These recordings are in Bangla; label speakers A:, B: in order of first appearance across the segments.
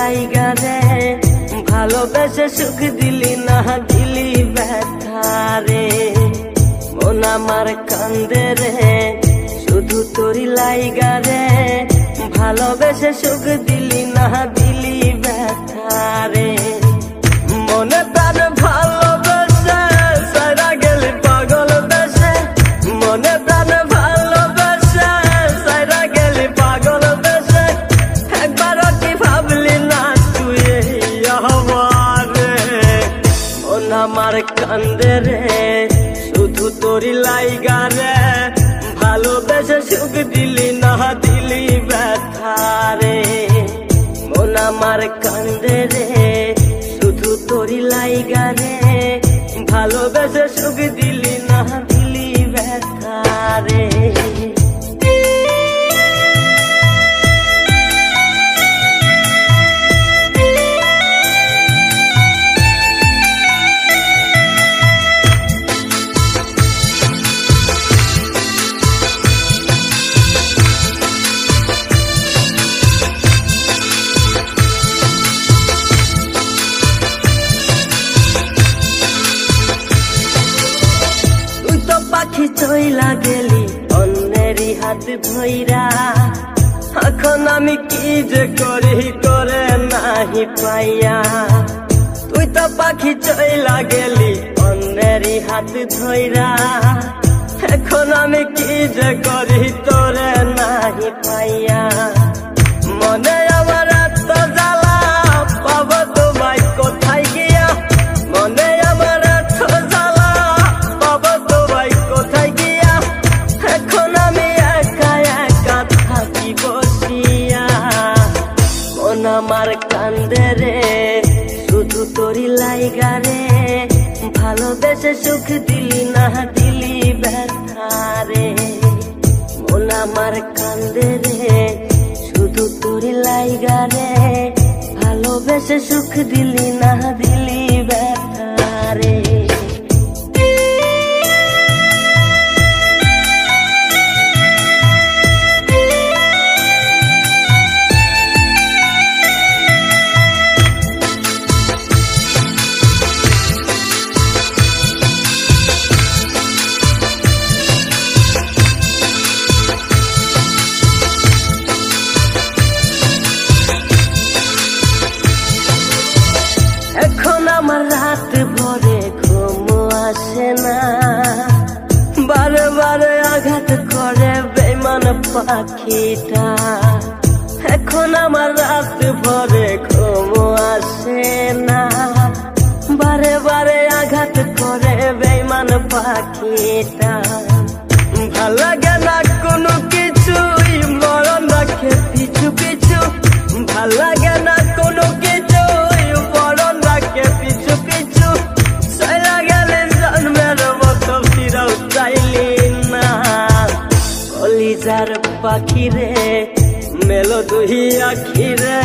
A: লাইগা রে ভালোবেসে সুখ দিলি না দিলি ব্যথা রে মন আমার কান্দে রে শুধু তোরি লাইগা রে ভালোবেসে সুখ দিলি না দিলি ব্যথা রে মনে প্রাণ ভালোবেসে সারা গেলি পাগল বেশে মনে প্রাণ ভালোবেসে সারা গেলি পাগল বেশে একবারও কি ভাবলি না তুই আমারে মন আমার কান্দে রে শুধু তোরি লাইগা রে ভালোবেসে সুখ দিলি না দিলি ব্যথা রে মন আমার কান্দে রে শুধু তোরি লাইগা রে ভালোবেসে সুখ দিলি না দিলি ব্যথা রে পাখি চইলা গেলি অন্যেরই হাত ধইরা এখন আমি কি যে করি করে নাহি পাইয়া তুই তো পাখি চইলা গেলি অন্যেরই হাত ধইরা এখন আমি কি যে করি তোরে নাহি পাইয়া মনে আমার এত জ্বালা পাবো তোমায় কোথায় গিয়া মনে আমার এত জ্বালা পাবো তোমায় কোথায় গিয়া এখন আমি একা একা থাকি বসিয়া মন আমার কান্দে রে শুধু তোরি লাইগা রে ভালোবেসে সুখ দিলি না দিলি ব্যথা রে মন আমার কান্দে রে শুধু তোরি লাইগা রে ভালোবেসে সুখ দিলি না দিলি ব্যথা রে এখন আমার রাত ভরে ঘুম আসে না বারে বারে আঘাত করে বেঈমান পাখিটা এখন আমার রাত ভরে ঘুম আসে না বারে বারে আঘাত করে বেঈমান পাখিটা ভাল লাগে না কোনো কিছুই মরণ রাখে পিছু পিছু ভাল লাগে না কোনো কিছু মরণ রাখে পিছু পিছু চলা গেলে জন্মের মতো ফিরাও চাইলি না কলিজার পাখি রে মেলো দুই আখি রে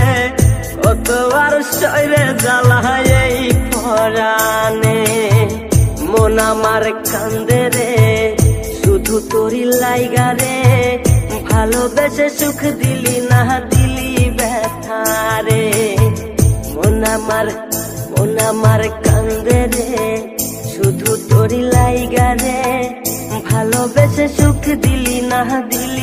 A: কতবার শরীরে জ্বালায় এই পরাণে মন আমার কান্দে রে শুধু তোরি লাইগা রে ভালোবেসে সুখ দিলি না দিলি ব্যথা রে মন আমার কান্দে রে শুধু তোরি লাইগা রে ভালোবেসে সুখ দিলি না দিলি